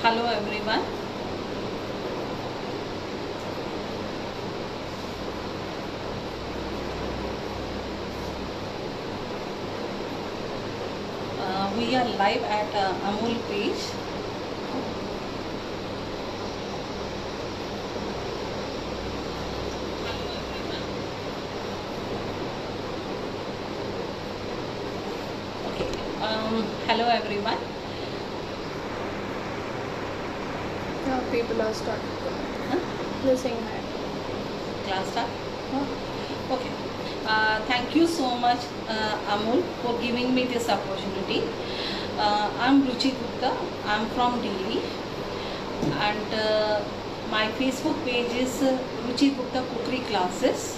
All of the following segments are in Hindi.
Hello everyone. We are live at Amul page. Okay. Hello everyone. Yeah, people are starting. Huh? They're saying hi. Class start? Okay. Thank you so much, Amul, for giving me this opportunity. I'm Ruchi Gupta. I'm from Delhi, and my Facebook page is Ruchi Gupta Cookery Classes.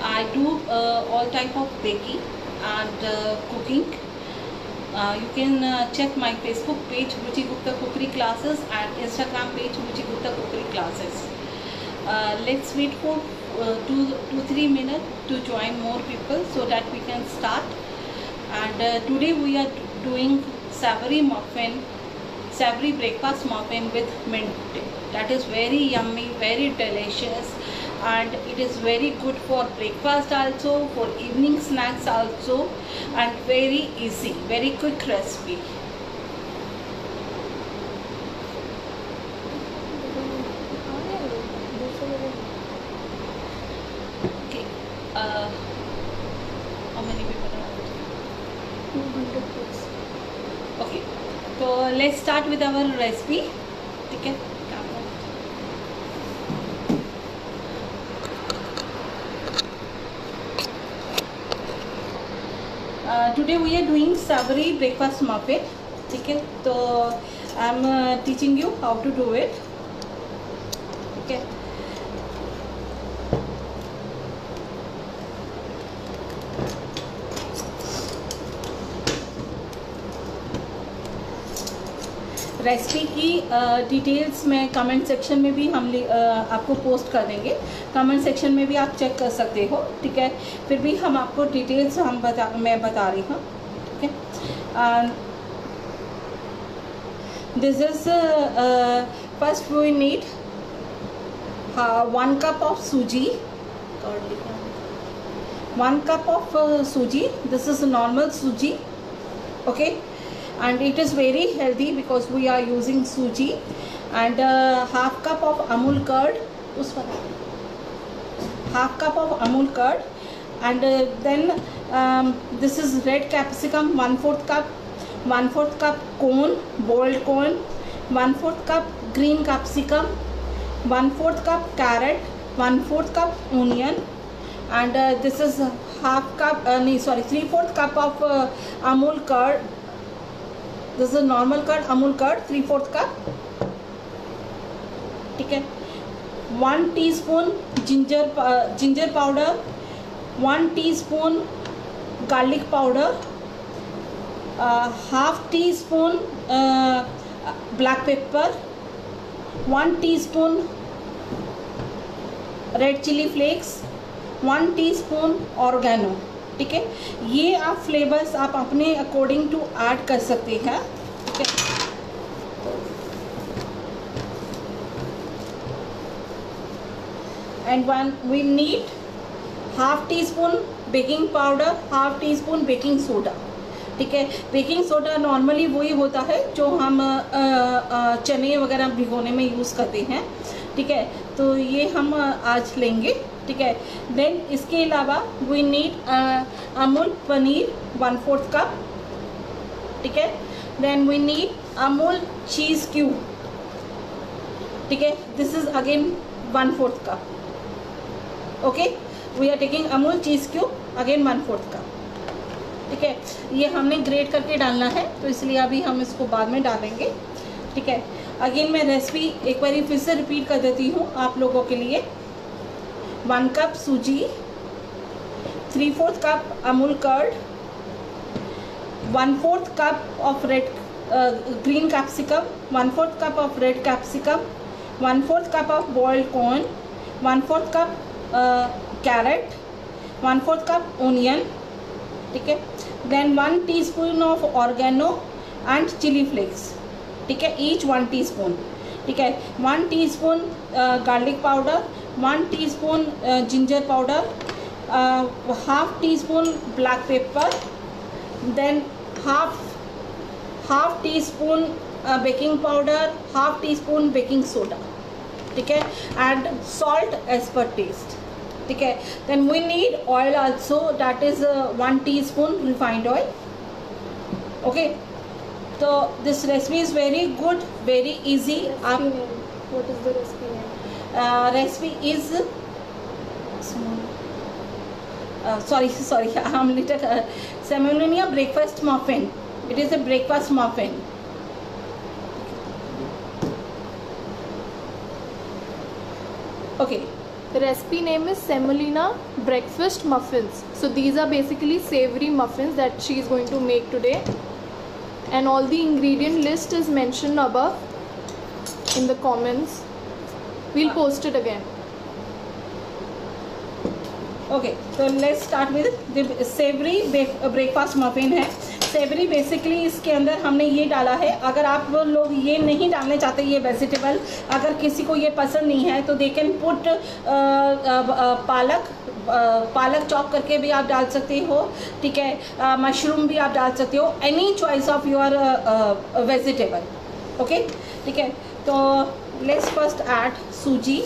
I do all type of baking and cooking. You can check my Facebook page Ruchi Gupta Cookery Classes and Instagram page Ruchi Gupta Cookery Classes. Let's wait for 2-3 minutes to join more people so that we can start. And today we are doing savory breakfast muffin with mint. That is very yummy, very delicious, and it is very good for breakfast also, for evening snacks also, and very easy, very quick recipe. Okay, how many people are there? 200 plus. Okay, so let's start with our recipe. Okay. Today we are doing savory breakfast muffin. Okay, so I'm teaching you how to do it. Okay. Recipe की डिटेल्स में कमेंट सेक्शन में भी हम आपको पोस्ट कर देंगे. कमेंट सेक्शन में भी आप चेक कर सकते हो. ठीक है, फिर भी हम आपको डिटेल्स मैं बता रही हूँ. ठीक है, this is first we need 1 cup of suji. 1 cup of suji. This is normal suji. Okay, and it is very healthy because we are using suji, and half cup of amul curd, half cup of amul curd, and then this is red capsicum 1/4 cup, 1/4 cup corn, boiled corn, 1/4 cup green capsicum, 1/4 cup carrot, 1/4 cup onion, and this is half cup 3/4 cup of amul curd. This is normal curd, amul curd 3/4 cup. ठीक है, 1 teaspoon ginger powder, 1 teaspoon garlic powder, half teaspoon black pepper, 1 teaspoon red chili flakes, 1 teaspoon oregano. ठीक है, ये आप फ्लेवर्स आप अपने अकॉर्डिंग टू ऐड कर सकते हैं. ठीक है, and we need half teaspoon baking powder, half teaspoon baking soda. ठीक है, बेकिंग सोडा नॉर्मली वही होता है जो हम चने वगैरह भिगोने में यूज़ करते हैं. ठीक है, तो ये हम आज लेंगे. ठीक है, देन इसके अलावा we need Amul paneer 1/4 cup. ठीक है, then we need Amul cheese cube. ठीक है, this is again 1/4 cup. Okay, we are taking Amul cheese cube again 1/4 cup. ठीक है, ये हमने ग्रेट करके डालना है तो इसलिए अभी हम इसको बाद में डालेंगे. ठीक है, अगेन मैं रेसिपी एक बार फिर से रिपीट कर देती हूँ आप लोगों के लिए. 1 cup सूजी, 3/4 cup amul curd, 1/4 cup of red green capsicum, 1/4 cup of red capsicum, 1/4 cup of boiled corn, 1/4 cup carrot, 1/4 cup onion. ठीक है, then 1 teaspoon of oregano, and chilli flakes, ठीक है, ईच 1 टीस्पून, ठीक है, 1 teaspoon garlic powder, 1 teaspoon ginger powder, half teaspoon black pepper, then half teaspoon baking powder, half teaspoon baking soda, ठीक है, and salt as per taste, ठीक है. Then we need oil also, that is 1 teaspoon refined oil. Okay, तो this recipe is very good, very easy. आप What is the recipe name? Recipe is sorry, I'm little Semolina breakfast muffin. It is a breakfast muffin. Okay. The recipe name is Semolina breakfast muffins. So these are basically savory muffins that she is going to make today. And all the ingredient list is mentioned above in the comments. We'll post it again. Okay, तो let's start with savoury breakfast muffin है. सेवरी बेसिकली इसके अंदर हमने ये डाला है. अगर आप लोग ये नहीं डालने चाहते, ये वेजिटेबल, अगर किसी को ये पसंद नहीं है तो दे कैन पुट पालक चॉप करके भी आप डाल सकते हो, ठीक है, मशरूम भी आप डाल सकते हो, any choice of your vegetable. Okay, ठीक है. तो लेट्स फर्स्ट ऐड सूजी.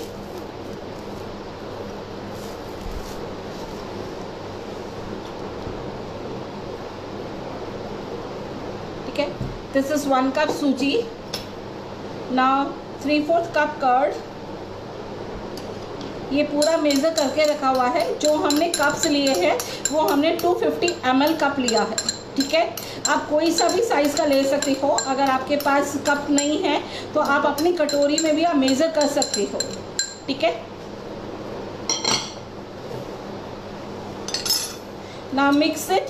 ठीक है, this is 1 cup suji. Now 3/4 cup curd. ये पूरा मेज़र करके रखा हुआ है. जो हमने कप्स लिए हैं वो हमने 250 ml कप लिया है, ठीक है. आप कोई सा भी साइज़ का ले सकते हो. अगर आपके पास कप नहीं है तो आप अपनी कटोरी में भी आप मेज़र कर सकते हो, ठीक है. Now mix it.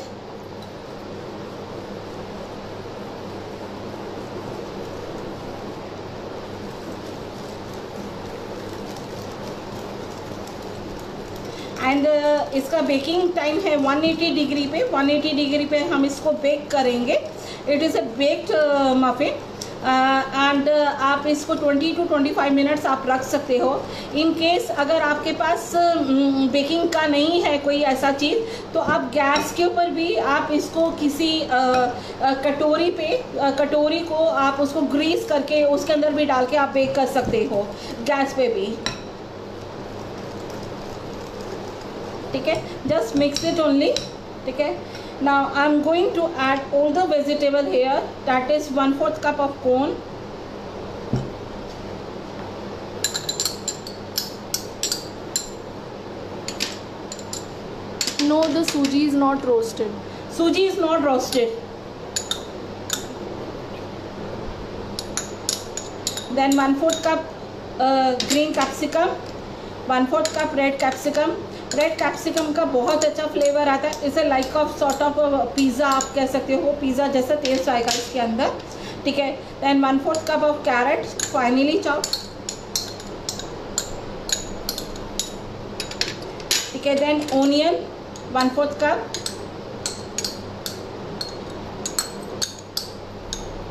एंड इसका बेकिंग टाइम है 180 डिग्री पे. 180 डिग्री पे हम इसको बेक करेंगे. It is a baked muffin. And आप इसको 20 to 25 मिनट्स आप रख सकते हो. इन केस अगर आपके पास बेकिंग का नहीं है कोई ऐसा चीज़, तो आप गैस के ऊपर भी आप इसको किसी कटोरी को आप उसको ग्रीस करके उसके अंदर भी डाल के आप बेक कर सकते हो गैस पे भी, ठीक है. जस्ट मिक्स इट ओनली, ठीक है. Now I am going to add all the vegetable here. That is 1/4 cup of corn, No, the suji is not roasted. Suji is not roasted. Then 1/4 cup green capsicum, 1/4 cup red capsicum. Red capsicum का बहुत अच्छा फ्लेवर आता है. इसे like of sort of pizza आप कह सकते हो. पिज़्ज़ा जैसा टेस्ट आएगा इसके अंदर, ठीक है. Then 1/4 cup of carrot finally chop, ठीक है. Then onion 1/4 cup.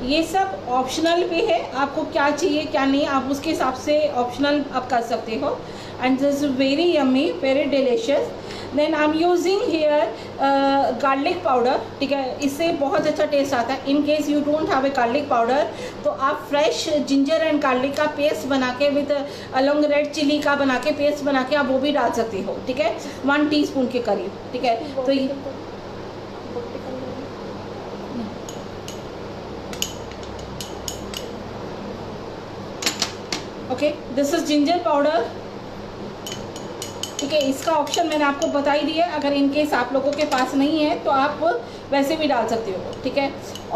ये सब ऑप्शनल भी है. आपको क्या चाहिए क्या नहीं आप उसके हिसाब से ऑप्शनल आप कर सकते हो. And this is very yummy, very delicious. Then I'm using here garlic powder, ठीक है. इससे बहुत अच्छा टेस्ट आता है. In case you don't have a garlic powder तो आप फ्रेश जिंजर एंड गार्लिक का पेस्ट बना के विद अलॉन्ग रेड चिली का बना के पेस्ट बना के आप वो भी डाल सकते हो, ठीक है. 1 टीस्पून के करीब, ठीक है. तो ये okay, this is ginger powder, ठीक है. इसका ऑप्शन मैंने आपको बता ही दिया. अगर इन केस आप लोगों के पास नहीं है तो आप वैसे भी डाल सकते हो, ठीक है.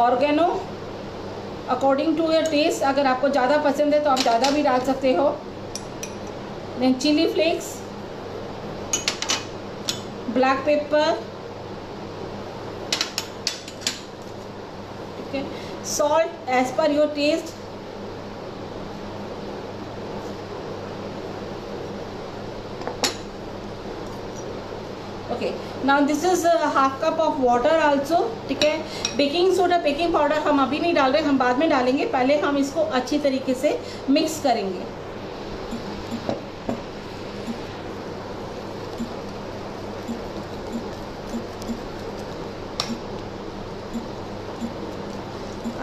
Oregano according to your taste. अगर आपको ज़्यादा पसंद है तो आप ज़्यादा भी डाल सकते हो. Then chilli flakes, black pepper, ठीक है. Salt as per your taste. Okay, now this is half cup of water also, ठीक है। बेकिंग सोडा बेकिंग पाउडर हम अभी नहीं डाल रहे, हम बाद में डालेंगे, पहले हम इसको अच्छी तरीके से मिक्स करेंगे।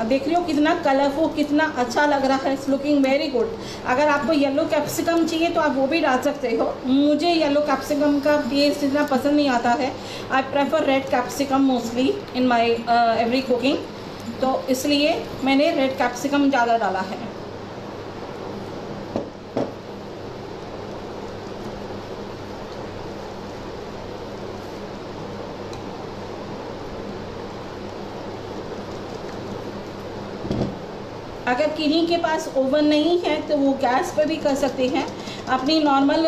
देख रही हो कितना कलरफुल, कितना अच्छा लग रहा है, इट्स लुकिंग वेरी गुड। अगर आपको येलो कैप्सिकम चाहिए तो आप वो भी डाल सकते हो। मुझे येलो कैप्सिकम का टेस्ट इतना पसंद नहीं आता है, I prefer red capsicum mostly in my every cooking, तो इसलिए मैंने रेड कैप्सिकम ज़्यादा डाला है। अगर किन्हीं के पास ओवन नहीं है तो वो गैस पे भी कर सकते हैं। अपनी नॉर्मल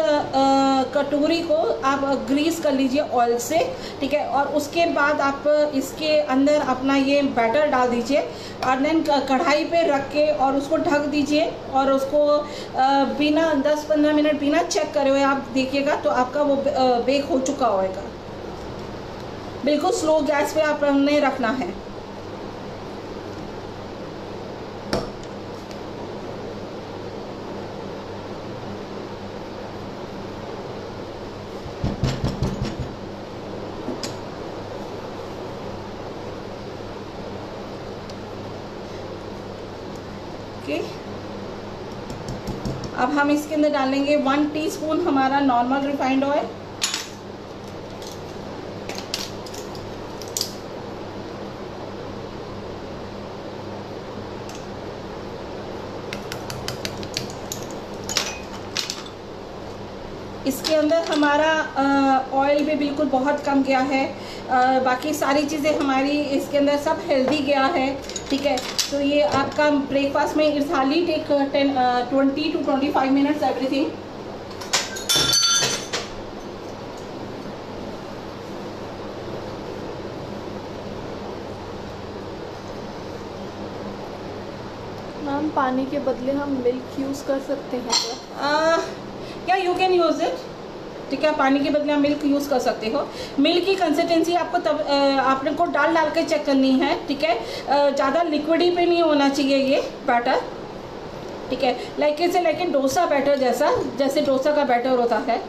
कटोरी को आप ग्रीस कर लीजिए ऑयल से, ठीक है, और उसके बाद आप इसके अंदर अपना ये बैटर डाल दीजिए और देन कढ़ाई पे रख के और उसको ढक दीजिए और उसको बिना 10-15 मिनट बिना चेक करे हुए आप देखिएगा तो आपका वो बेक हो चुका होगा। बिल्कुल स्लो गैस पे आपने रखना है। ओके, अब हम इसके अंदर डालेंगे 1 टीस्पून हमारा नॉर्मल रिफाइंड ऑयल, इसके अंदर हमारा ऑयल भी बिल्कुल बहुत कम गया है, बाकी सारी चीज़ें हमारी इसके अंदर सब हेल्दी गया है, ठीक है। तो ये आपका ब्रेकफास्ट में it's hardly take 20 to 25 minutes everything. Ma'am पानी के बदले हम मिल्क यूज़ कर सकते हैं क्या? या यू कैन यूज़ इट, ठीक है, पानी के बदले आप मिल्क यूज़ कर सकते हो। मिल्क की कंसिस्टेंसी आपको तब आपने को डाल के चेक करनी है, ठीक है। ज़्यादा लिक्विडी पे नहीं होना चाहिए ये बैटर, ठीक है, लाइक डोसा बैटर जैसे डोसा का बैटर होता है।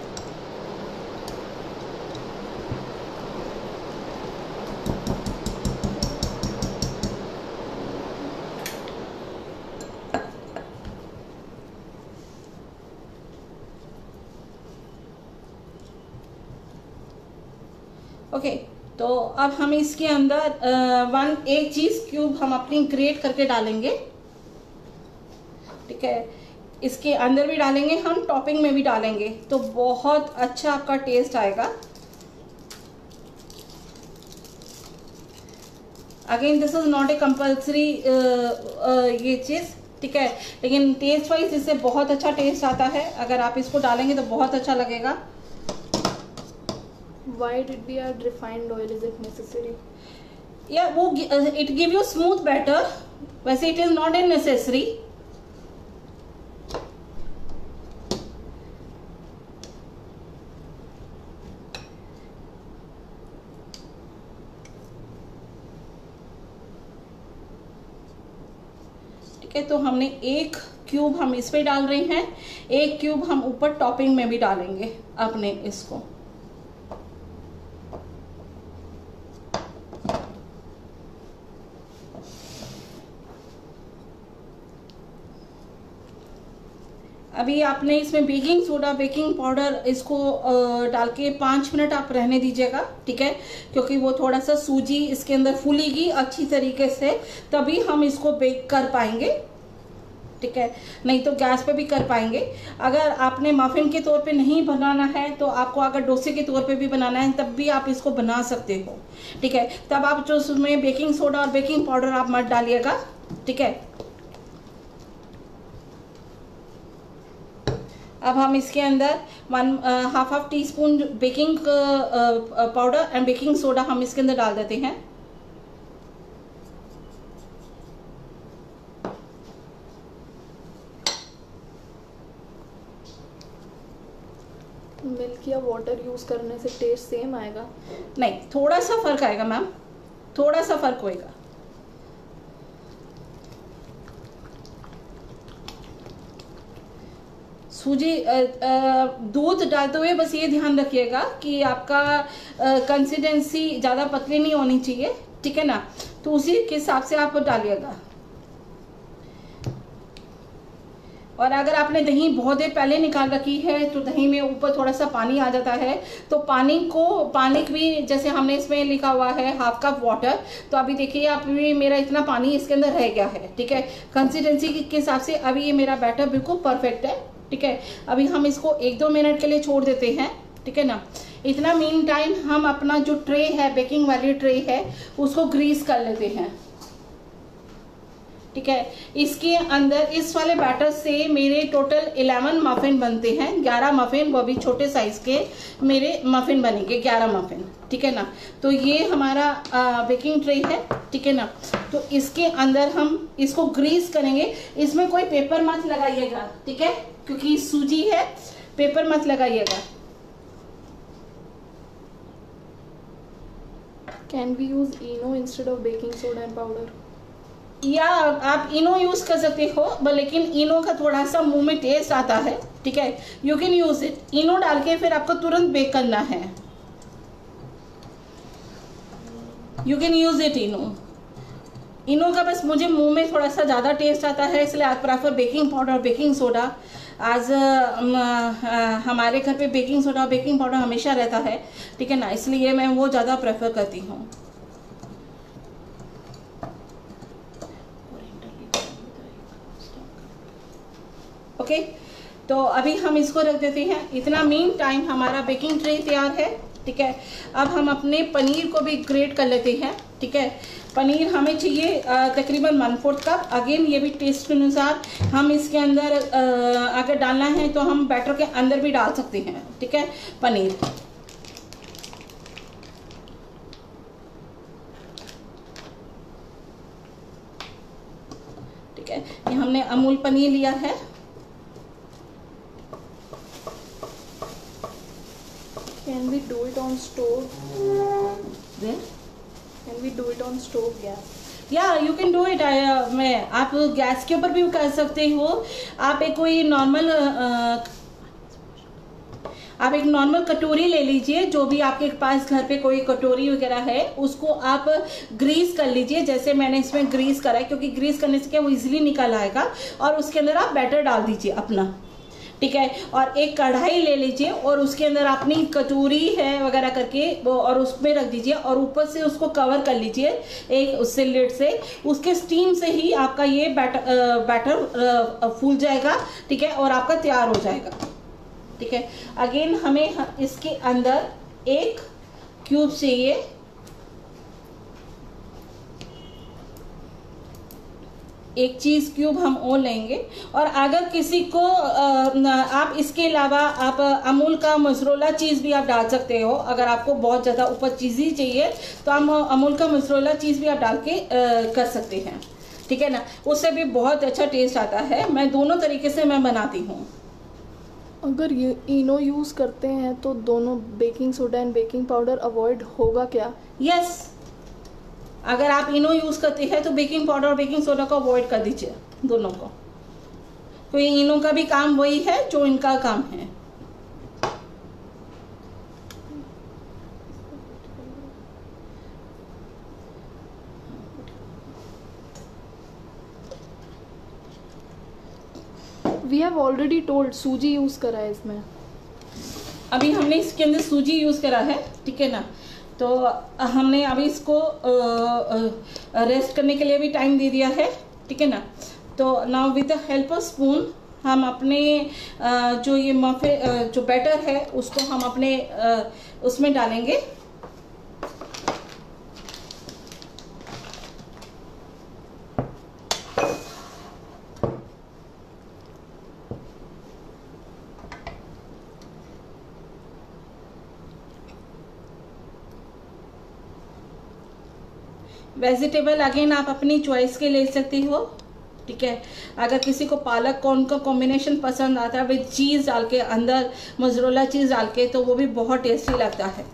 ओके, तो अब हम इसके अंदर एक चीज़ क्यूब हम अपनी ग्रेट करके डालेंगे, ठीक है। इसके अंदर भी डालेंगे, हम टॉपिंग में भी डालेंगे, तो बहुत अच्छा आपका टेस्ट आएगा। Again this is not A compulsory ये चीज़, ठीक है, लेकिन टेस्ट वाइज इससे बहुत अच्छा टेस्ट आता है। अगर आप इसको डालेंगे तो बहुत अच्छा लगेगा। Why did we add refined oil? Is it necessary? या वो it give you smooth batter, वैसे it is not a necessary. ठीक है, तो हमने एक क्यूब हम इस पे डाल रहे हैं, एक क्यूब हम ऊपर टॉपिंग में भी डालेंगे अपने इसको। अभी आपने इसमें बेकिंग सोडा बेकिंग पाउडर इसको डाल के 5 मिनट आप रहने दीजिएगा, ठीक है, क्योंकि वो थोड़ा सा सूजी इसके अंदर फूलेगी अच्छी तरीके से, तभी हम इसको बेक कर पाएंगे, ठीक है, नहीं तो गैस पे भी कर पाएंगे। अगर आपने मफिन के तौर पे नहीं बनाना है तो आपको अगर डोसे के तौर पे भी बनाना है तब भी आप इसको बना सकते हो, ठीक है। तब आप जो उसमें बेकिंग सोडा और बेकिंग पाउडर आप मत डालिएगा, ठीक है। अब हम इसके अंदर half teaspoon baking powder and baking soda हम इसके अंदर डाल देते हैं। मिल्क या वाटर यूज़ करने से टेस्ट सेम आएगा? नहीं, थोड़ा सा फर्क आएगा मैम, थोड़ा सा फर्क होएगा। सूजी दूध डालते हुए बस ये ध्यान रखिएगा कि आपका कंसिस्टेंसी ज़्यादा पतली नहीं होनी चाहिए, ठीक है ना, तो उसी के हिसाब से आप डालिएगा। और अगर आपने दही बहुत देर पहले निकाल रखी है तो दही में ऊपर थोड़ा सा पानी आ जाता है, तो पानी भी जैसे हमने इसमें लिखा हुआ है हाफ कप वाटर, तो अभी देखिए आप मेरा इतना पानी इसके अंदर रह गया है, ठीक है। कंसिस्टेंसी के हिसाब से अभी ये मेरा बैटर बिल्कुल परफेक्ट है, ठीक है। अभी हम इसको 1-2 मिनट के लिए छोड़ देते हैं, ठीक है ना। इतना मीन टाइम हम अपना जो ट्रे है, बेकिंग वाली ट्रे है, उसको ग्रीस कर लेते हैं, ठीक है। इसके अंदर इस वाले बैटर से मेरे टोटल 11 मफिन बनते हैं, 11 मफिन, वो भी छोटे साइज के मेरे मफिन बनेंगे, 11 मफिन, ठीक है ना। तो ये हमारा बेकिंग ट्रे है, ठीक है ना। तो इसके अंदर हम इसको ग्रीस करेंगे। इसमें कोई पेपर मत लगाइएगा, ठीक है, क्योंकि सूजी है, पेपर मत लगाइएगा। Can we use Eno instead of baking soda and powder? या आप इनो यूज कर सकते हो, लेकिन इनो का थोड़ा सा मुंह में टेस्ट आता है, ठीक है। You can use it. Eno डाल के फिर आपको तुरंत बेक करना है, you can use it Eno का बस मुझे मुंह में थोड़ा सा ज़्यादा टेस्ट आता है, इसलिए I prefer baking powder, baking soda. आज हमारे घर पे बेकिंग सोडा और बेकिंग पाउडर हमेशा रहता है, ठीक है ना, इसलिए मैं वो ज़्यादा प्रेफर करती हूँ। ओके, तो अभी हम इसको रख देते हैं। इतना मीन टाइम हमारा बेकिंग ट्रे तैयार है, ठीक है। अब हम अपने पनीर को भी ग्रेट कर लेते हैं, ठीक है। पनीर हमें चाहिए तकरीबन 1/4 कप। अगेन ये भी टेस्ट के अनुसार हम इसके अंदर अगर डालना है तो हम बैटर के अंदर भी डाल सकते हैं, ठीक है, पनीर। ठीक है, ये हमने अमूल पनीर लिया है। Can we do it on stove? Then? Can we do it on stove gas? या यू कैन डू इट। आप गैस के ऊपर भी कर सकते हो। आप एक नॉर्मल कटोरी ले लीजिए, जो भी आपके पास घर पे कोई कटोरी वगैरह है, उसको आप ग्रीस कर लीजिए, जैसे मैंने इसमें ग्रीस करा है, क्योंकि ग्रीस करने से क्या वो इजीली निकल आएगा। और उसके अंदर आप बैटर डाल दीजिए अपना, ठीक है। और एक कढ़ाई ले लीजिए और उसके अंदर अपनी कटोरी है वगैरह करके और उसमें रख दीजिए और ऊपर से उसको कवर कर लीजिए एक उससे लिड से। उसके स्टीम से ही आपका ये बैटर फूल जाएगा, ठीक है, और आपका तैयार हो जाएगा, ठीक है। अगेन हमें इसके अंदर एक क्यूब चाहिए, एक चीज क्यूब हम और लेंगे। और अगर किसी को आप इसके अलावा आप अमूल का मोज़रेला चीज़ भी आप डाल सकते हो। अगर आपको बहुत ज़्यादा ऊपर चीज़ी चाहिए तो हम अमूल का मोज़रेला चीज़ भी आप डाल के कर सकते हैं, ठीक है ना, उससे भी बहुत अच्छा टेस्ट आता है। मैं दोनों तरीके से मैं बनाती हूँ। अगर ये इनो यूज़ करते हैं तो दोनों baking soda and baking powder avoid होगा क्या? यस, अगर आप इनो यूज करते हैं तो बेकिंग पाउडर और बेकिंग सोडा को अवॉइड कर दीजिए, दोनों को। तो ये इनो का भी काम वही है जो इनका काम है। वी हैव ऑलरेडी टोल्ड सूजी यूज़ करा है इसमें। अभी हमने इसके अंदर सूजी यूज करा है, ठीक है ना। तो हमने अभी इसको रेस्ट करने के लिए भी टाइम दे दिया है, ठीक है ना। तो now with the help of spoon हम अपने जो ये जो बैटर है उसको हम अपने उसमें डालेंगे। वेजिटेबल अगेन आप अपनी चॉइस के ले सकती हो, ठीक है। अगर किसी को पालक कॉर्न का कॉम्बिनेशन पसंद आता है विद चीज़ डाल के, अंदर मोज़रेला चीज़ डाल के, तो वो भी बहुत टेस्टी लगता है।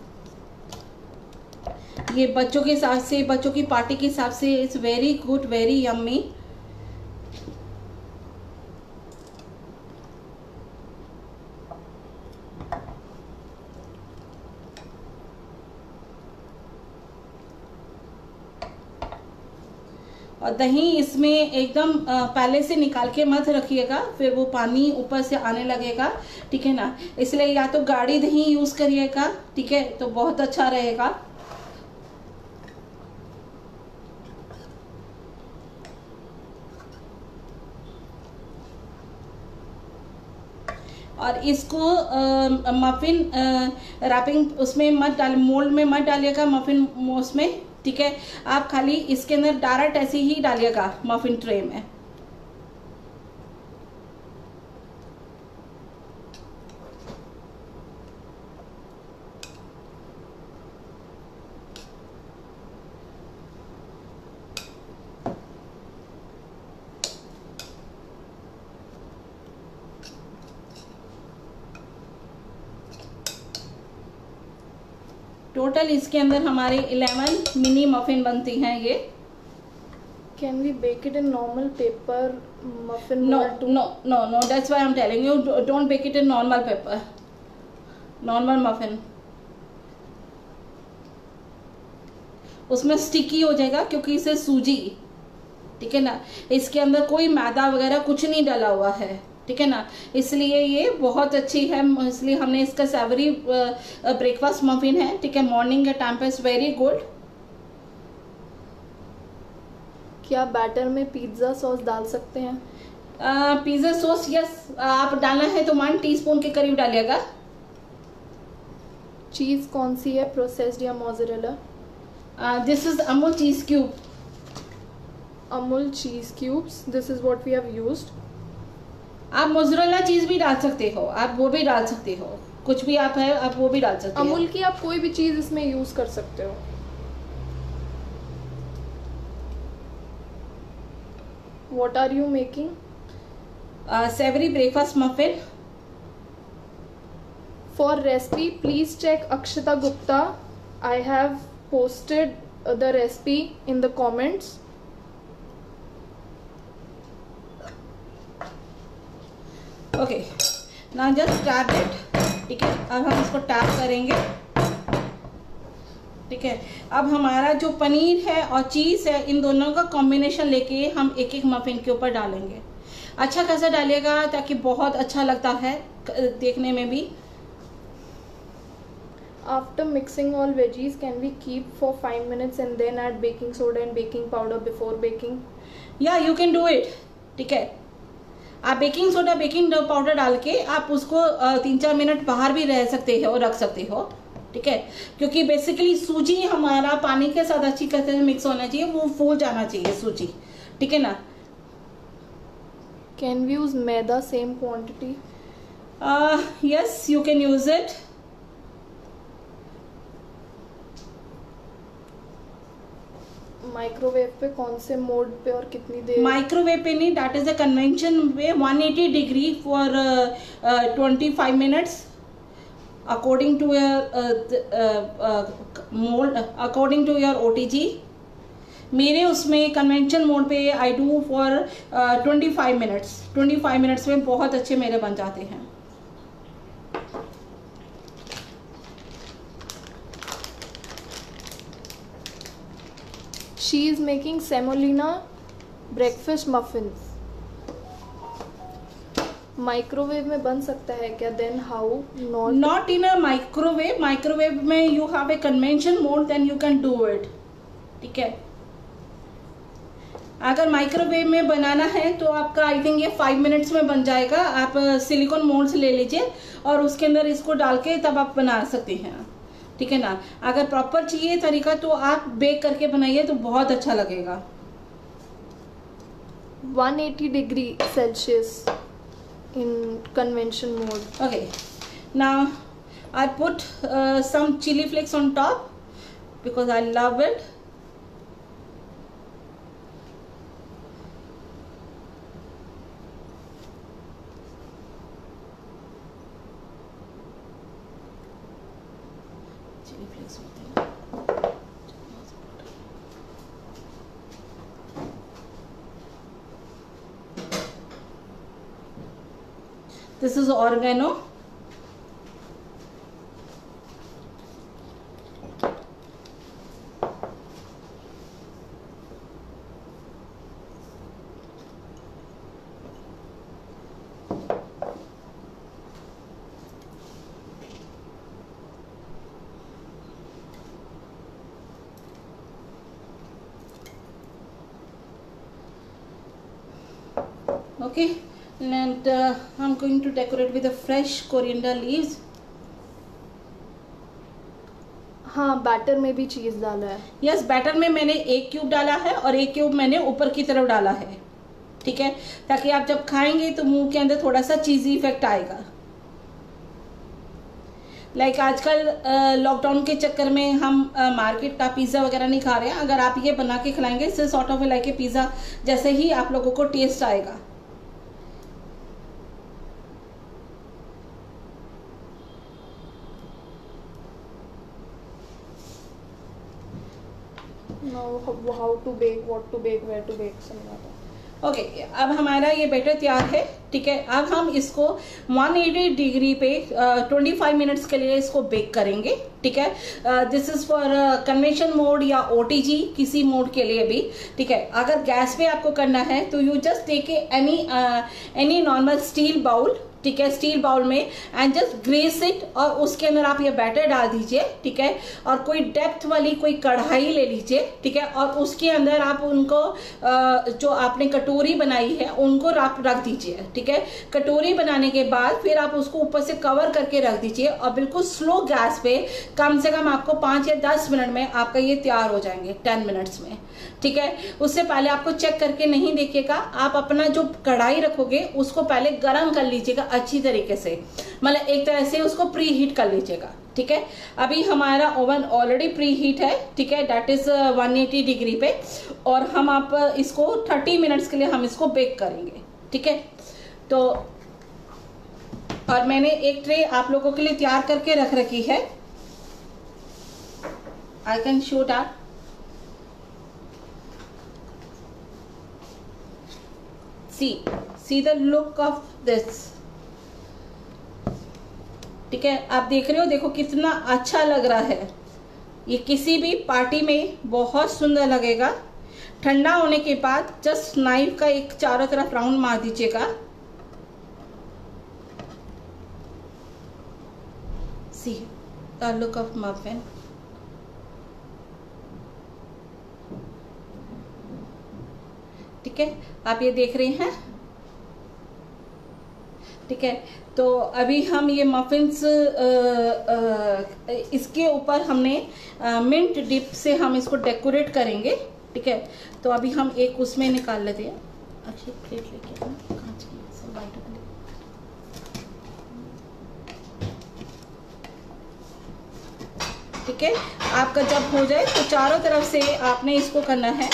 ये बच्चों के हिसाब से, बच्चों की पार्टी के हिसाब से it's very good, very yummy. और दही इसमें एकदम पहले से निकाल के मत रखिएगा, फिर वो पानी ऊपर से आने लगेगा, ठीक है ना। इसलिए या तो गाढ़ी दही यूज़ करिएगा, ठीक है, तो बहुत अच्छा रहेगा। और इसको मफिन रैपिंग उसमें मत डाल, मोल्ड में मत डालिएगा, मफिन उसमें, ठीक है। आप खाली इसके अंदर डायरेक्ट ऐसे ही डालिएगा मफिन ट्रे में। टोटल इसके अंदर हमारे 11 मिनी मफिन बनती हैं ये। Can we bake it in normal paper muffin No, mold too? no. That's why I'm telling you, don't bake it in normal paper, normal muffin. उसमें स्टिकी हो जाएगा क्योंकि इसे सूजी, ठीक है ना, इसके अंदर कोई मैदा वगैरह कुछ नहीं डाला हुआ है, ठीक है ना, इसलिए ये बहुत अच्छी है। इसलिए हमने इसका सेवरी ब्रेकफास्ट मफिन है, ठीक है, मॉर्निंग के टाइम पे इट्स वेरी गुड। क्या बैटर में पिज्ज़ा सॉस डाल सकते हैं? पिज्ज़ा सॉस यस, आप डालना है तो 1 टीस्पून के करीब डालिएगा। चीज़ कौन सी है, प्रोसेस्ड या mozzarella? This is Amul cheese cube. Amul cheese cubes, this is what we have used. आप मोज़रेला चीज़ भी डाल सकते हो, आप वो भी डाल सकते हो, कुछ भी आप है आप वो भी डाल सकते हो। अमूल की आप कोई भी चीज़ इसमें यूज़ कर सकते हो। What are you making? Savory breakfast muffin. For recipe, please check Akshita Gupta. I have posted the recipe in the comments. Okay. Now just tap it. ठीक है, अब हम इसको टैप करेंगे, ठीक है। अब हमारा जो पनीर है और चीज़ है, इन दोनों का कॉम्बिनेशन लेके हम एक एक मफिन के ऊपर डालेंगे। अच्छा खासा डालिएगा ताकि बहुत अच्छा लगता है देखने में भी। After mixing all veggies, can we keep for 5 minutes and then add baking soda and baking powder before baking? या यू कैन डू इट, ठीक है। आप बेकिंग सोडा बेकिंग पाउडर डाल के आप उसको 3-4 मिनट बाहर भी रह सकते हो, रख सकते हो, ठीक है, क्योंकि बेसिकली सूजी हमारा पानी के साथ अच्छी तरह से मिक्स होना चाहिए, वो फूल जाना चाहिए सूजी, ठीक है ना। Can we use maida same quantity? Yes, you can use it. Microwave पे कौन से मोड पे और कितनी देर? माइक्रोवेव पे नहीं, that is the convention way, 180 degree for 25 minutes according to your mould, according to your OTG। मेरे उसमें कन्वेंशन मोड पे I do for 25 minutes. 25 minutes में बहुत अच्छे मेरे बन जाते हैं। She is making semolina breakfast muffins. Microwave में बन सकता है क्या? Then how? Not in a microwave. Microwave में you have a convention mode, then you can do it, ठीक है। अगर माइक्रोवेव में बनाना है तो आपका आई थिंक ये 5 मिनट्स में बन जाएगा। आप सिलिकॉन मोल्ड्स ले लीजिए और उसके अंदर इसको डाल के तब आप बना सकते हैं, ठीक है ना। अगर प्रॉपर चाहिए तरीका तो आप बेक करके बनाइए तो बहुत अच्छा लगेगा। 180 degree Celsius in convention mode. Okay, now I put some chili flakes on top because I love it. Chilli flakes होते हैं। This is oregano. Okay, and I'm going to decorate with the fresh coriander leaves. हाँ, बैटर में भी चीज़ डाला है। यस, बैटर में मैंने 1 क्यूब डाला है और 1 क्यूब मैंने ऊपर की तरफ डाला है, ठीक है, ताकि आप जब खाएंगे तो मुंह के अंदर थोड़ा सा चीज़ी इफेक्ट आएगा। लाइक आजकल लॉकडाउन के चक्कर में हम मार्केट का पिज़्ज़ा वगैरह नहीं खा रहे हैं। अगर आप ये बना के खिलाएंगे, इससे sort of like a pizza जैसे ही आप लोगों को टेस्ट आएगा। Now how to bake, what to bake, where to bake, समझाता हूँ। ओके, अब हमारा ये बैटर तैयार है, ठीक है। अब हम इसको 180 डिग्री पे 25 मिनट्स के लिए इसको बेक करेंगे, ठीक है। This is for convention mode या OTG, किसी मोड के लिए भी, ठीक है। अगर गैस पे आपको करना है तो you just take any normal steel bowl, ठीक है, स्टील बाउल में, एंड जस्ट ग्रेस इट, और उसके अंदर आप ये बैटर डाल दीजिए, ठीक है। और कोई डेप्थ वाली कोई कढ़ाई ले लीजिए, ठीक है, और उसके अंदर आप उनको जो आपने कटोरी बनाई है उनको आप रख दीजिए, ठीक है। कटोरी बनाने के बाद फिर आप उसको ऊपर से कवर करके रख दीजिए, और बिल्कुल स्लो गैस पे कम से कम आपको 5 या 10 मिनट में आपका ये तैयार हो जाएंगे, 10 मिनट्स में, ठीक है। उससे पहले आपको चेक करके नहीं देखिएगा, आप अपना जो कढ़ाई रखोगे उसको पहले गर्म कर लीजिएगा अच्छी तरीके से, मतलब एक तरह से उसको प्री हीट कर लीजिएगा, ठीक है। अभी हमारा ओवन ऑलरेडी प्री हीट है, ठीक है, दैट इज 180 डिग्री पे, और हम आप इसको 30 मिनट्स के लिए हम इसको बेक करेंगे, ठीक है। तो और मैंने एक ट्रे आप लोगों के लिए तैयार करके रख रखी है, I can show that. see the look of this, ठीक है। आप देख रहे हो, देखो कितना अच्छा लग रहा है। ये किसी भी पार्टी में बहुत सुंदर लगेगा। ठंडा होने के बाद जस्ट नाइफ का एक चारों तरफ राउंड मार दीजिएगा। See the look of muffin, ठीक है, आप ये देख रहे हैं, ठीक है। तो अभी हम ये मफिन्स इसके ऊपर हमने मिंट डिप से हम इसको डेकोरेट करेंगे, ठीक है। तो अभी हम एक उसमें निकाल लेते हैं, अच्छी प्लेट लेके कांच की सब वाइट वाली, ठीक है। आपका जब हो जाए तो चारों तरफ से आपने इसको करना है,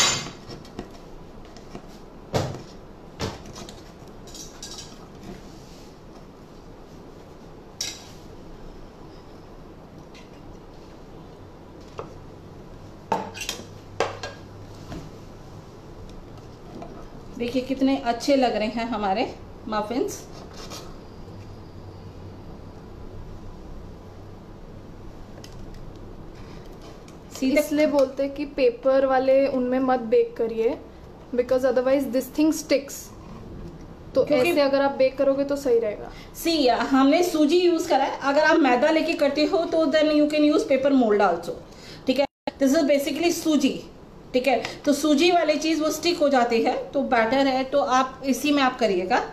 देखिए कितने अच्छे लग रहे हैं हमारे मफिन्स। इसलिए बोलते हैं कि पेपर वाले उनमें मत बेक करिए, because otherwise this thing sticks. तो ऐसे अगर आप बेक करोगे तो सही रहेगा। सी हमने सूजी यूज करा है, अगर आप मैदा लेके करते हो तो then you can use paper mould also, ठीक है। दिस इज बेसिकली सूजी, ठीक है। तो सूजी वाली चीज वो स्टिक हो जाती है, तो बैटर है तो आप इसी में आप करिएगा।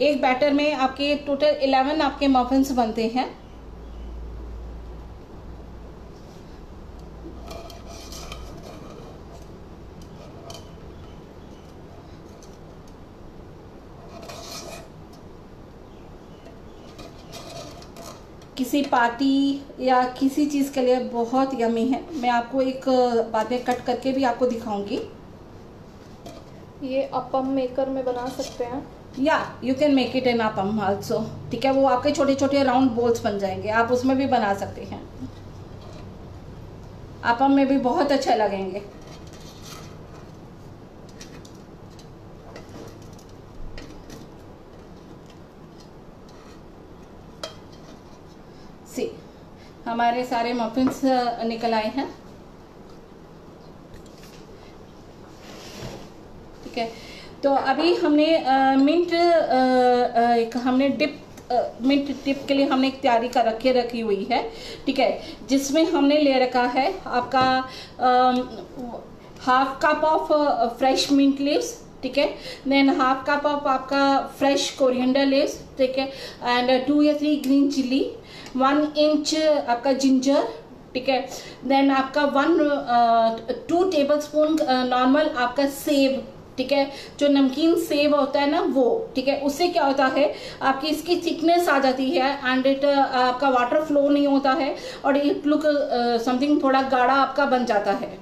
एक बैटर में आपके टोटल 11 आपके मफिन्स बनते हैं। किसी पार्टी या किसी चीज़ के लिए बहुत यमी है। मैं आपको एक बाद में कट करके भी आपको दिखाऊंगी। ये अपम मेकर में बना सकते हैं। या you can make it in appam also, ठीक है। वो आपके छोटे छोटे राउंड बॉल्स बन जाएंगे, आप उसमें भी बना सकते हैं। अपम में भी बहुत अच्छे लगेंगे। सी हमारे सारे मफिन्स निकल आए हैं, ठीक है। तो अभी हमने मिंट एक हमने डिप मिंट डिप के लिए हमने एक तैयारी कर रखी हुई है, ठीक है, जिसमें हमने ले रखा है आपका half cup of fresh mint leaves, ठीक है, देन हाफ कप ऑफ आपका फ्रेश कोरिएंडर लीव्स, ठीक है, एंड 2 या 3 ग्रीन चिली, 1 इंच आपका जिंजर, ठीक है, देन आपका 2 टेबलस्पून नॉर्मल आपका सेब, ठीक है, जो नमकीन सेब होता है ना वो, ठीक है। उससे क्या होता है आपकी इसकी थिकनेस आ जाती है एंड इट आपका वाटर फ्लो नहीं होता है और इट लुक समथिंग थोड़ा गाढ़ा आपका बन जाता है,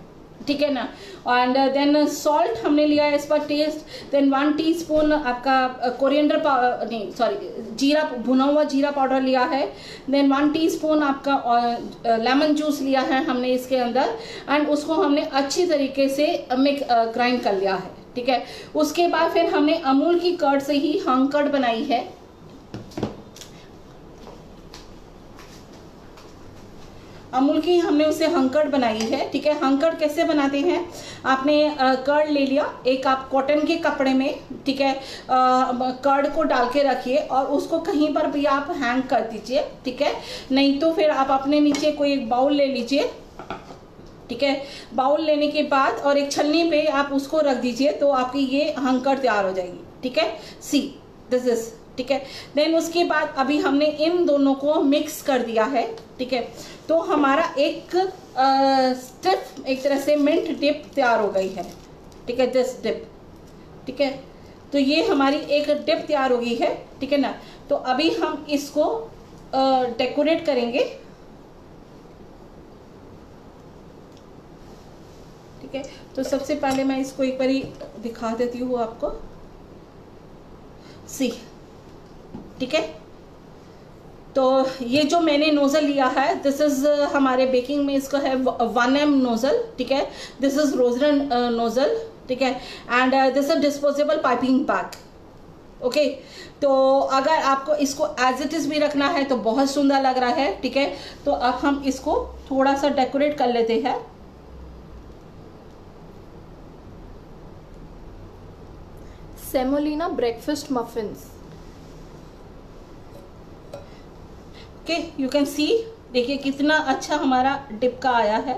ठीक है ना। एंड देन सॉल्ट हमने लिया है इस पर टेस्ट, देन 1 टीस्पून आपका कोरिएंडर नहीं सॉरी जीरा, भुना हुआ जीरा पाउडर लिया है, देन 1 टीस्पून आपका लेमन जूस लिया है हमने इसके अंदर एंड उसको हमने अच्छी तरीके से ग्राइंड कर लिया है, ठीक है। उसके बाद फिर हमने अमूल की कर्ड से ही हंग कर्ड बनाई है, अमूल की हमने उसे हंकर्ड बनाई है, ठीक है। हंकर्ड कैसे बनाते हैं, आपने कर्ड ले लिया एक, आप कॉटन के कपड़े में, ठीक है, कर्ड को डाल के रखिए और उसको कहीं पर भी आप हैंग कर दीजिए, ठीक है। नहीं तो फिर आप अपने नीचे कोई एक बाउल ले लीजिए, ठीक है। बाउल लेने के बाद और एक छलनी पे आप उसको रख दीजिए तो आपकी ये हंकर्ड तैयार हो जाएगी, ठीक है। सी दिस इज, ठीक है। देन उसके बाद अभी हमने इन दोनों को मिक्स कर दिया है, ठीक है। तो हमारा एक स्टिफ एक तरह से मिंट डिप तैयार हो गई है, ठीक है, दिस डिप, ठीक है। तो ये हमारी एक डिप तैयार हो गई है, ठीक है ना। तो अभी हम इसको डेकोरेट करेंगे, ठीक है। तो सबसे पहले मैं इसको एक बारी दिखा देती हूँ आपको, सी, ठीक है। तो ये जो मैंने नोजल लिया है दिस इज हमारे बेकिंग में इसका है 1M नोजल, ठीक है। दिस इज रोजरन नोजल, ठीक है, and this is disposable piping bag, okay. तो अगर आपको इसको एज इट इज भी रखना है तो बहुत सुंदर लग रहा है, ठीक है। तो अब हम इसको थोड़ा सा डेकोरेट कर लेते हैं। Semolina breakfast muffins, okay, you can see, देखिए कितना अच्छा हमारा डिप का आया है।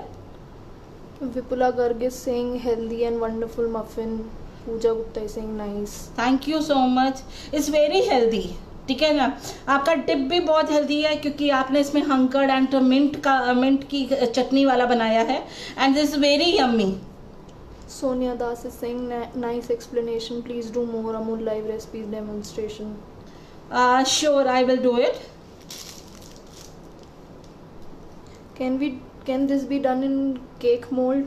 Vipula Garg is saying healthy and wonderful muffin, Pooja Gupta is saying nice, thank you so much, it's very healthy, ठीक है ना। आपका डिप भी बहुत हेल्दी है क्योंकि आपने इसमें हंकर्ड एंड मिंट की चटनी वाला बनाया है and this very yummy. Sonia Das is saying nice explanation, please do more Amul live recipes demonstration. Sure, I will do it. Can this be done in cake mold?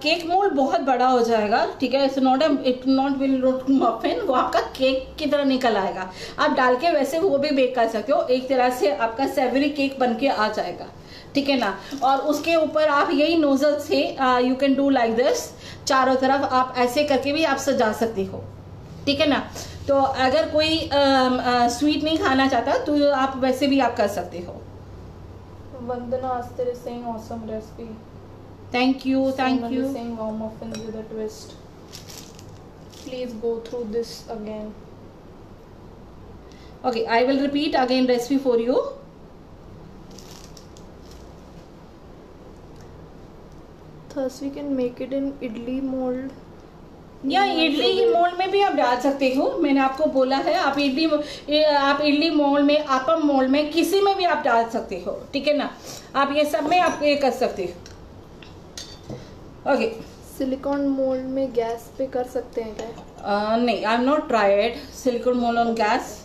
Cake mould बहुत बड़ा हो जाएगा, ठीक है। It not will look muffin, वो आपका केक की तरह निकल आएगा। आप डाल के वैसे वो भी बेक कर सकते हो, एक तरह से आपका सेवरी केक बन के आ जाएगा, ठीक है ना। और उसके ऊपर आप यही नोजल से you can do like this, चारों तरफ आप ऐसे करके भी आप सजा सकती हो, ठीक है ना। तो अगर कोई स्वीट नहीं खाना चाहता तो आप वैसे भी आप कर सकते हो। Vandana Astar is saying awesome recipe. Thank you, thank Someone you. is saying wow muffins with a twist. Please go through this again. Okay, I will repeat again recipe for you. Thus we can make it in idli mold. या इडली मोल्ड में भी आप डाल सकते हो, मैंने आपको बोला है आप इडली मोल्ड में, आपम मोल्ड में, किसी में भी आप डाल सकते हो, ठीक है ना। आप ये सब में आप ये कर सकते हो, ओके। सिलिकॉन मोल्ड में गैस पे कर सकते हैं क्या? नहीं, I am not tried silicon mould on gas.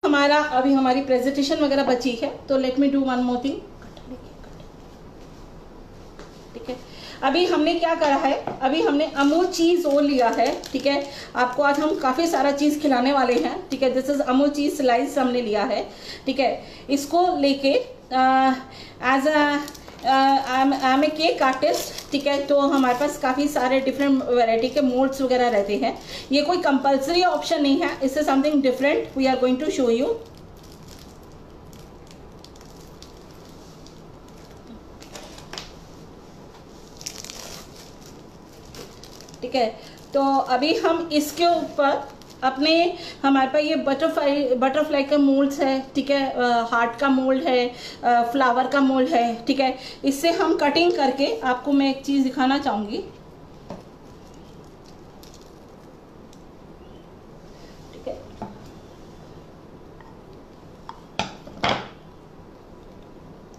हमारा अभी हमारी प्रेजेंटेशन वगैरह बची है तो let me do one more thing, ठीक है। अभी हमने क्या करा है, अभी हमने अमूल चीज़ वो लिया है, ठीक है। आपको आज हम काफ़ी सारा चीज़ खिलाने वाले हैं, ठीक है। This is Amul cheese slice हमने लिया है, ठीक है। इसको लेके as I am a cake artist, ठीक है। तो हमारे पास काफ़ी सारे डिफरेंट वैरायटी के मोल्ड्स वगैरह रहते हैं। ये कोई कंपल्सरी ऑप्शन नहीं है, इससे something different we are going to show you. ठीक है, तो अभी हम इसके ऊपर अपने, हमारे पास ये बटरफ्लाई का मोल्ड्स है, ठीक है। हार्ट का मोल्ड है, फ्लावर का मोल्ड है, ठीक है। इससे हम कटिंग करके आपको मैं एक चीज़ दिखाना चाहूँगी, ठीक है।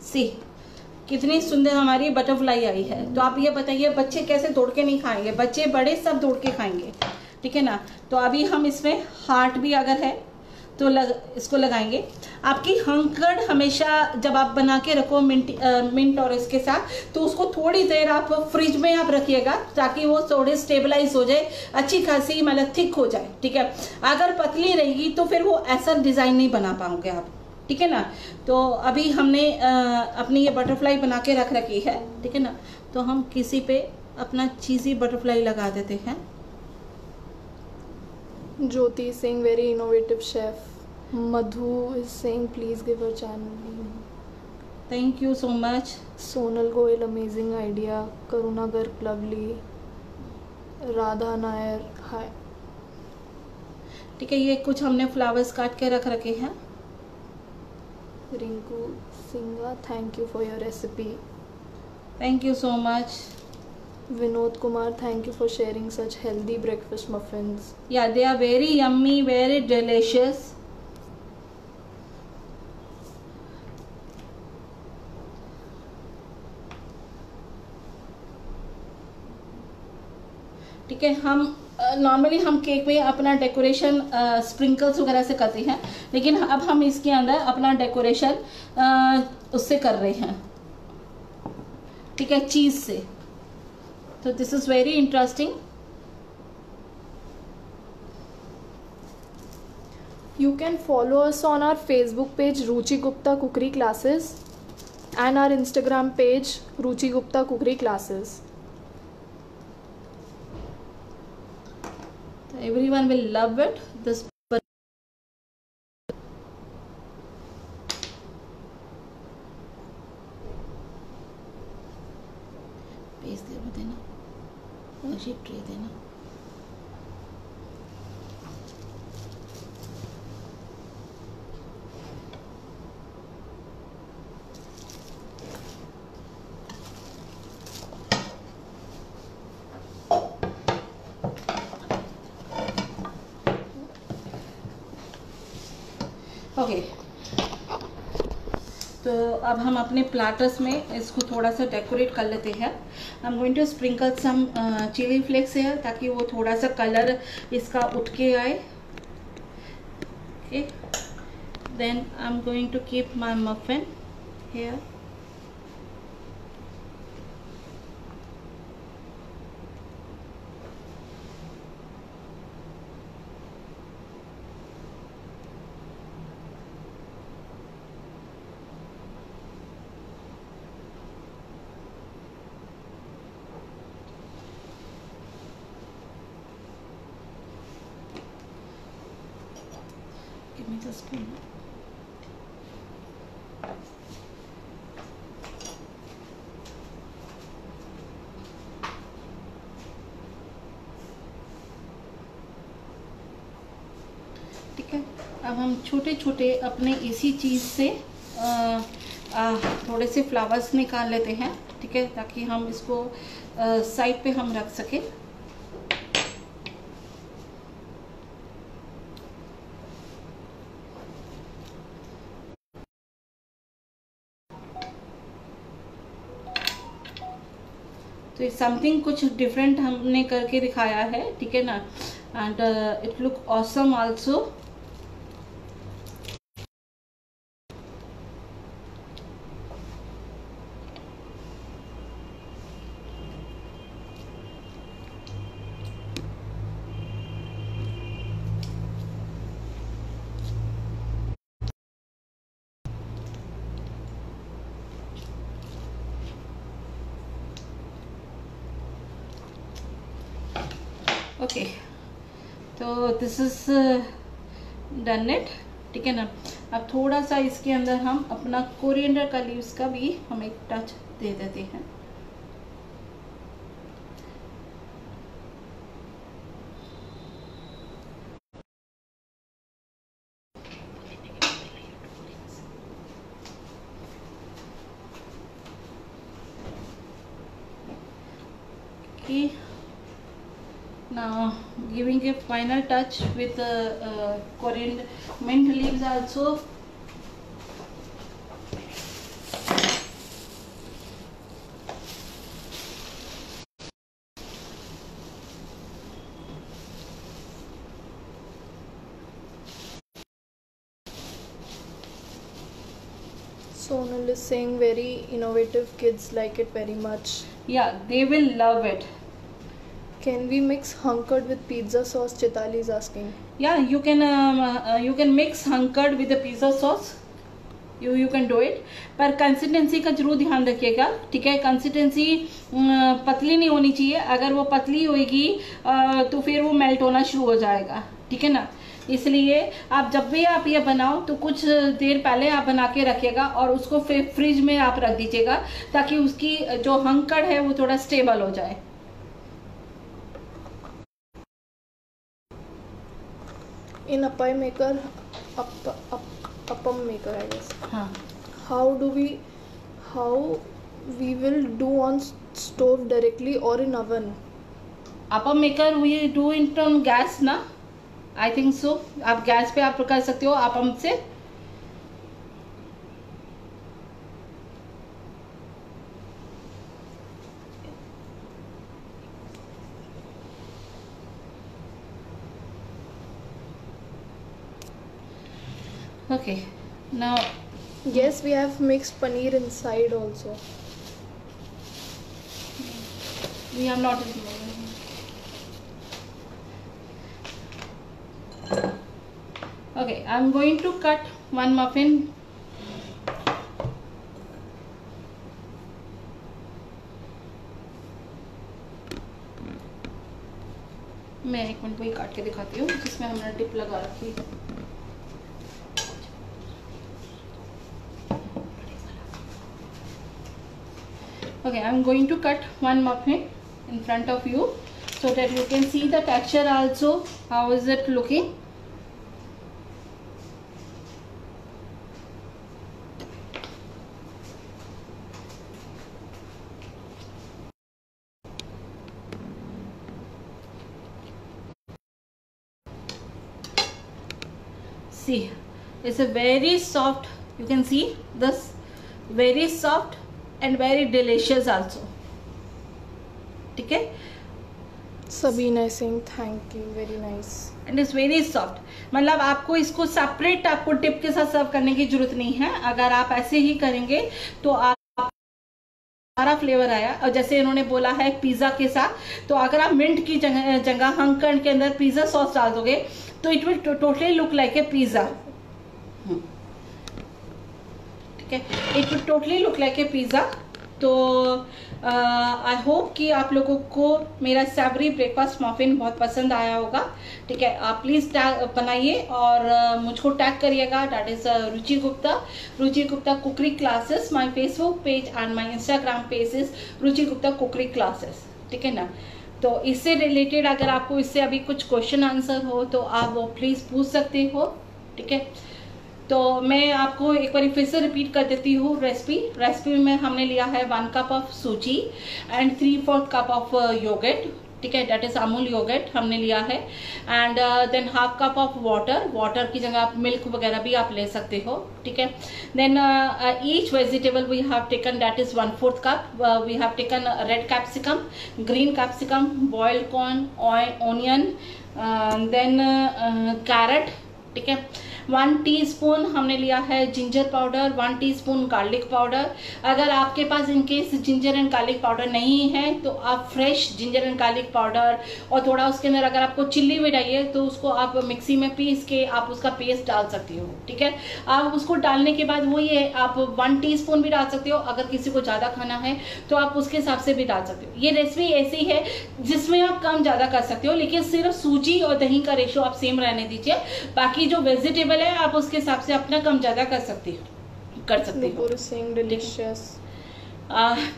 सी कितनी सुंदर हमारी बटरफ्लाई आई है। तो आप ये बताइए बच्चे कैसे दौड़ के नहीं खाएंगे, बच्चे बड़े सब दौड़ के खाएंगे, ठीक है ना। तो अभी हम इसमें हार्ट भी अगर है तो इसको लगाएंगे। आपकी हंकड़ हमेशा जब आप बना के रखो मिंट और इसके साथ, तो उसको थोड़ी देर आप फ्रिज में आप रखिएगा ताकि वो थोड़े स्टेबलाइज हो जाए, अच्छी खासी मतलब थिक हो जाए, ठीक है। अगर पतली रहेगी तो फिर वो ऐसा डिज़ाइन नहीं बना पाओगे आप, ठीक है ना। तो अभी हमने अपनी ये बटरफ्लाई बना के रख रखी है, ठीक है ना। तो हम किसी पे अपना चीज़ी बटरफ्लाई लगा देते हैं। Jyoti is saying very innovative chef. Madhu is saying please give her channel. Thank you so much. Sonal Goyal amazing idea. Karuna Garg lovely. Radha Nair hi. ठीक है, ये कुछ हमने फ्लावर्स काट के रख रखे हैं। Rinku Singha thank you for your recipe. Thank you so much. Vinod Kumar thank you for sharing such healthy breakfast muffins. Yeah, they are very yummy, very delicious. ठीक है, हम नॉर्मली हम केक में अपना डेकोरेशन स्प्रिंकल्स वगैरह से करते हैं, लेकिन अब हम इसके अंदर अपना डेकोरेशन उससे कर रहे हैं, ठीक है, चीज़ से। तो this is very interesting. You can follow us on our Facebook page Ruchi Gupta Cookery Classes and our Instagram page Ruchi Gupta Cookery Classes. Everyone will love it. This page दे देना, शीट ट्रे देना। ओके, तो अब हम अपने प्लाटर्स में इसको थोड़ा सा डेकोरेट कर लेते हैं। I am going to sprinkle some chilli flakes है ताकि वो थोड़ा सा कलर इसका उठ के आए। Okay, then I am going to keep my muffin here. Give me the spoon. ठीक है, अब हम छोटे छोटे अपने इसी चीज़ से थोड़े से फ्लावर्स निकाल लेते हैं, ठीक है, ताकि हम इसको साइड पे हम रख सकें। तो समथिंग कुछ डिफरेंट हमने करके दिखाया है, ठीक है ना, and it look awesome also. Okay, तो दिस इज डन इट, ठीक है ना। अब थोड़ा सा इसके अंदर हम अपना कोरिएंडर का लीव्स का भी हम एक टच दे देते हैं। Now giving a final touch with coriander mint leaves also. Sonal is saying very innovative, kids like it very much. Yeah, they will love it. Can we mix hunkered with pizza sauce? Chitali is asking. Yeah, you can mix hunkered with the pizza sauce. You can do it, पर कंसिस्टेंसी का जरूर ध्यान रखिएगा, ठीक है। कंसिस्टेंसी पतली नहीं होनी चाहिए, अगर वो पतली होगी तो फिर वो मेल्ट होना शुरू हो जाएगा, ठीक है ना। इसलिए आप जब भी आप ये बनाओ तो कुछ देर पहले आप बना के रखिएगा और उसको फ्रिज में आप रख दीजिएगा, ताकि उसकी जो हंकड़ है वो थोड़ा स्टेबल हो जाए। In appam maker, appam maker, I guess. हाँ, How we will do on stove directly or in oven? appam maker we do it on gas ना, I think so। आप गैस पे आप कर सकते हो appam से। Okay, now Yes, we have mixed paneer inside also. we have not. Okay, I'm going to cut one muffin. मैं एक मिनट वही काट के दिखाती हूँ जिसमें हमने डिप लगा रखी है। Okay, I'm going to cut one muffin in front of you so that you can see the texture also, how is it looking. See, it's a very soft, you can see this, very soft and very delicious also, ठीक है। Sabina is saying thank you, very nice. And it's very soft, मतलब आपको इसको सेपरेट आपको डिप के साथ सर्व करने की जरूरत नहीं है। अगर आप ऐसे ही करेंगे तो आप सारा फ्लेवर आया। और जैसे इन्होंने बोला है पिज्जा के साथ, तो अगर आप मिंट की जगह हंकड़ के अंदर पिज्जा सॉस डाल दोगे तो it will totally look like a pizza, ठीक है। It will totally look like a pizza. तो आई होप कि आप लोगों को मेरा सैवरी ब्रेकफास्ट मफिन बहुत पसंद आया होगा, ठीक है। आप प्लीज़ बनाइए और मुझको टैग करिएगा, that is Ruchi Gupta cookery classes, my Facebook page and my Instagram page is Ruchi Gupta cookery classes, ठीक है ना। तो इससे रिलेटेड अगर आपको इससे अभी कुछ क्वेश्चन आंसर हो तो आप वो प्लीज़ पूछ सकते हो, ठीक है। तो मैं आपको एक बार फिर से रिपीट कर देती हूँ रेसिपी में हमने लिया है 1 cup of suji and 3/4 cup of yoghurt, ठीक है, दैट इज अमूल योगर्ट हमने लिया है। And then 1/2 cup of water की जगह आप मिल्क वगैरह भी आप ले सकते हो, ठीक है। Then each vegetable we have taken that is 1/4 cup. We have taken red capsicum, green capsicum, boiled corn, onion, then carrot, ठीक है। 1 टीस्पून हमने लिया है ginger powder, 1 teaspoon garlic powder. अगर आपके पास in case ginger and garlic powder नहीं है तो आप fresh ginger and garlic powder और थोड़ा उसके अंदर अगर आपको चिल्ली भी चाहिए तो उसको आप मिक्सी में पीस के आप उसका पेस्ट डाल सकती हो। ठीक है, आप उसको डालने के बाद वही है, आप 1 टीस्पून भी डाल सकते हो, अगर किसी को ज़्यादा खाना है तो आप उसके हिसाब से भी डाल सकते हो। ये रेसिपी ऐसी है जिसमें आप कम ज़्यादा कर सकते हो, लेकिन सिर्फ सूजी और दही का रेशो आप सेम रहने दीजिए। बाकी जो वेजिटेबल है आप उसके हिसाब से अपना कम ज़्यादा कर सकते हो।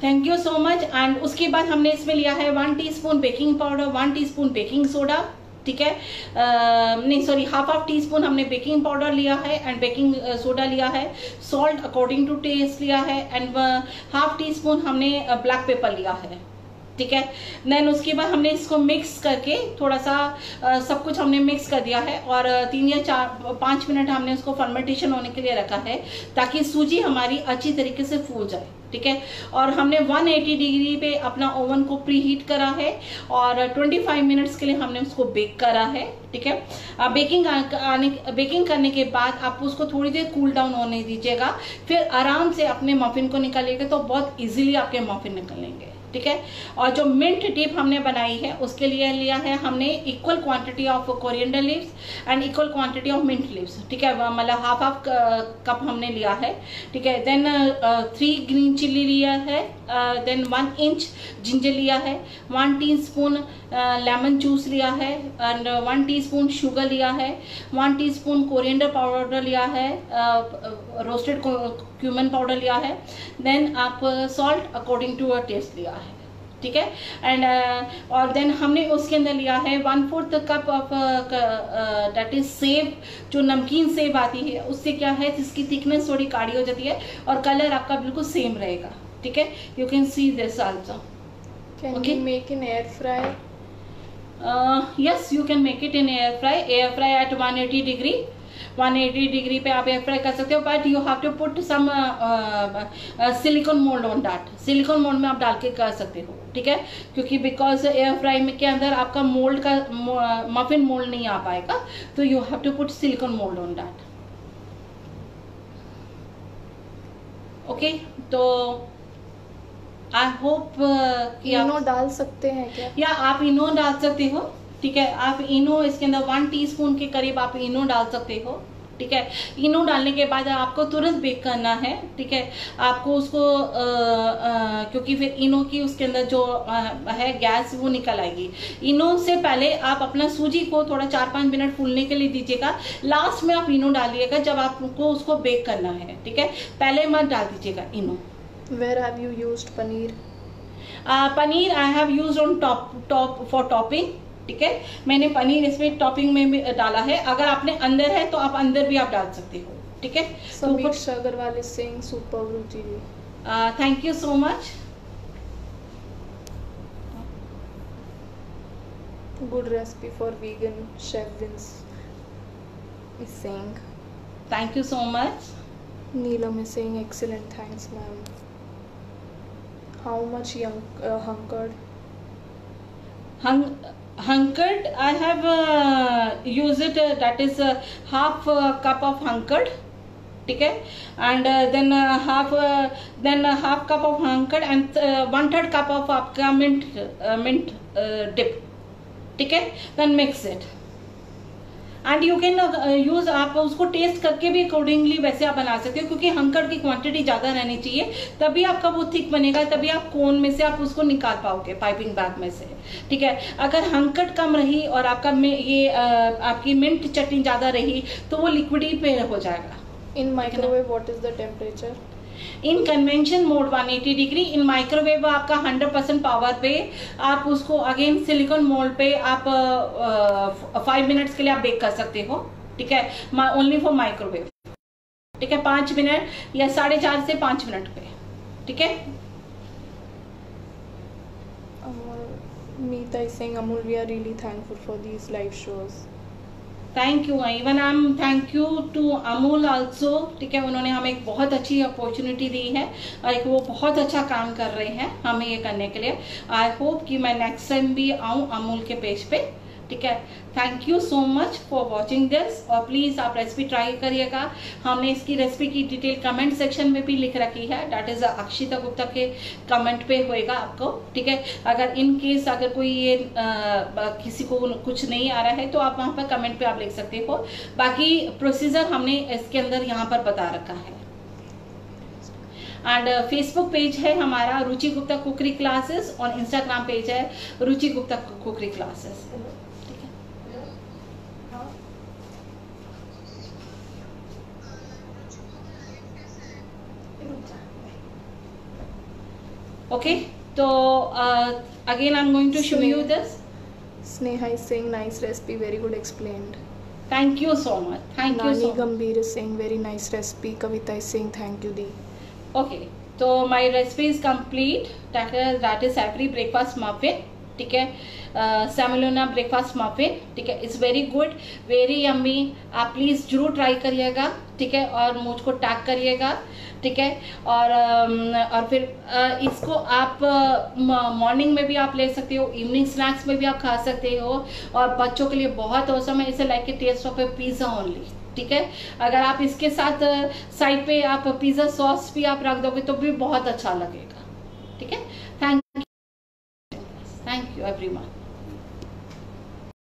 Thank you so much. And उसके बाद हमने इसमें लिया है 1 teaspoon baking powder, 1 teaspoon baking soda. ठीक है, नहीं सॉरी, हाफ टीस्पून हमने बेकिंग पाउडर लिया है एंड बेकिंग सोडा लिया है। सॉल्ट अकॉर्डिंग टू टेस्ट लिया है एंड हाफ टीस्पून हमने ब्लैक पेपर लिया है। ठीक है, देन उसके बाद हमने इसको मिक्स करके थोड़ा सा सब कुछ हमने मिक्स कर दिया है और 3 या 5 मिनट हमने उसको फर्मेंटेशन होने के लिए रखा है ताकि सूजी हमारी अच्छी तरीके से फूल जाए। ठीक है, और हमने 180 डिग्री पे अपना ओवन को प्री हीट करा है और 25 मिनट्स के लिए हमने उसको बेक करा है। ठीक है, बेकिंग करने के बाद आप उसको थोड़ी देर कूल डाउन होने दीजिएगा, फिर आराम से अपने मफिन को निकालिएगा तो बहुत इजीली आपके मफिन निकलेंगे। ठीक है, और जो मिंट टिप हमने बनाई है उसके लिए लिया है हमने equal quantity of coriander leaves and equal quantity of mint leaves. ठीक है, मतलब हाफ कप हमने लिया है। ठीक है, देन 3 ग्रीन चिल्ली लिया है, देन 1 इंच जिंजर लिया है, 1 टीस्पून लेमन जूस लिया है एंड 1 टीस्पून शुगर लिया है, 1 टीस्पून कोरिएंडर पाउडर लिया है, रोस्टेड क्यूमन पाउडर लिया है, देन आप salt according to your taste लिया है। ठीक है, एंड और देन हमने उसके अंदर लिया है 1/4 कप ऑफ दैट इज सेब, जो नमकीन सेब आती है उससे क्या है जिसकी थिकनेस थोड़ी गाढ़ी हो जाती है और कलर आपका बिल्कुल सेम रहेगा। ठीक है, you can see this also. Can you make in air fry? yes, you can make it in air fry at 180 degree पे आप एयर फ्राई कर सकते हो, but you have to put some silicone mould on that. Silicone mould में आप डाल के कर सकते हो। ठीक है, क्योंकि बिकॉज एयर फ्राई में के अंदर आपका मोल्ड का मफिन मोल्ड नहीं आ पाएगा, तो you have to put silicone mould on that. Okay, तो आई होप कि इनो डाल सकते हैं क्या? या आप इनो डाल सकते हो। ठीक है, आप इनो इसके अंदर 1 टीस्पून के करीब आप इनो डाल सकते हो। ठीक है, इनो डालने के बाद आपको तुरंत बेक करना है। ठीक है, आपको उसको क्योंकि फिर इनो की उसके अंदर जो है गैस वो निकल आएगी। इनो से पहले आप अपना सूजी को थोड़ा 4-5 मिनट फूलने के लिए दीजिएगा, लास्ट में आप इनो डालिएगा जब आपको उसको बेक करना है। ठीक है, पहले मत डाल दीजिएगा इनो। Where have you used paneer? Paneer I have used on top for topping. ठीक है, मैंने पनीर इसमें टॉपिंग में भी डाला है। अगर आपने अंदर है तो आप अंदर भी आप डाल सकते हो। ठीक है, Sameeksha Agarwal is saying superb Ruchi ji. Thank you so much. Good recipe for vegan, Chef Vince is saying. Thank you so much. Neelam is saying excellent, thanks ma'am. How much hunkered? Hunkered, I have used it, that is half cup of hunkered. ठीक है, and then half cup of hunkered and 1/3 cup of आपका mint dip. ठीक है, then mix it and you can use, आप उसको टेस्ट करके भी अकॉर्डिंगली वैसे आप बना सकते हो, क्योंकि हंकड़ की क्वांटिटी ज्यादा रहनी चाहिए, तभी आपका वो थिक बनेगा, तभी आप कोन में से आप उसको निकाल पाओगे पाइपिंग बैग में से। ठीक है, अगर हंकड़ कम रही और आपका ये आपकी मिंट चटनी ज्यादा रही तो वो लिक्विडी पे हो जाएगा। In microwave what is the temperature? In convention mode 180 degree, in microwave आपका 100% पावर पे आप उसको अगेन सिलिकॉन मोल्ड पे आप 5 मिनट्स के लिए आप बेक कर सकते हो। ठीक है, ओनली फॉर माइक्रोवेव। ठीक है, 5 मिनट या 4.5 से 5 मिनट पे। ठीक है, Meeta is saying Amul, we are really thankful for these live shows. Thank you, even I am thank you to Amul also. ठीक है, उन्होंने हमें एक बहुत अच्छी अपॉर्चुनिटी दी है, एक वो बहुत अच्छा काम कर रहे हैं हमें ये करने के लिए। आई होप कि मैं नेक्स्ट टाइम भी आऊँ अमूल के पेज पे ठीक है। Thank you so much for watching this, और प्लीज़ आप रेसिपी ट्राई करिएगा। हमने इसकी रेसिपी की डिटेल कमेंट सेक्शन में भी लिख रखी है, दैट इज़ अक्षिता गुप्ता के कमेंट पे होएगा आपको, ठीक है। अगर इन केस अगर कोई ये किसी को कुछ नहीं आ रहा है तो आप वहाँ पर कमेंट पे आप लिख सकते हो। बाकी प्रोसीजर हमने इसके अंदर यहाँ पर बता रखा है। एंड फेसबुक पेज है हमारा रुचि गुप्ता कुकरी क्लासेस, और इंस्टाग्राम पेज है रुचि गुप्ता कुकरी classes. Okay, so again I'm going to show you this. Sneha is saying nice recipe, very good explained. Thank you so much. Thank you so much. Nani Gambhir is saying very nice recipe. Kavita is saying thank you Di. Okay, so my recipe is complete. That is savory breakfast muffin. ठीक है, सेमोलिना ब्रेकफास्ट मफिन, ठीक है। It's very good, very yummy. आप प्लीज़ जरूर ट्राई करिएगा, ठीक है, और मुझको टैग करिएगा, ठीक है। और फिर इसको आप मॉर्निंग में भी आप ले सकते हो, इवनिंग स्नैक्स में भी आप खा सकते हो, और बच्चों के लिए बहुत औसम है। इसे like a taste of a pizza only, ठीक है। अगर आप इसके साथ साइड पे आप पिज़्ज़ा सॉस भी आप रख दोगे तो भी बहुत अच्छा लगेगा, ठीक है। Thank you everyone.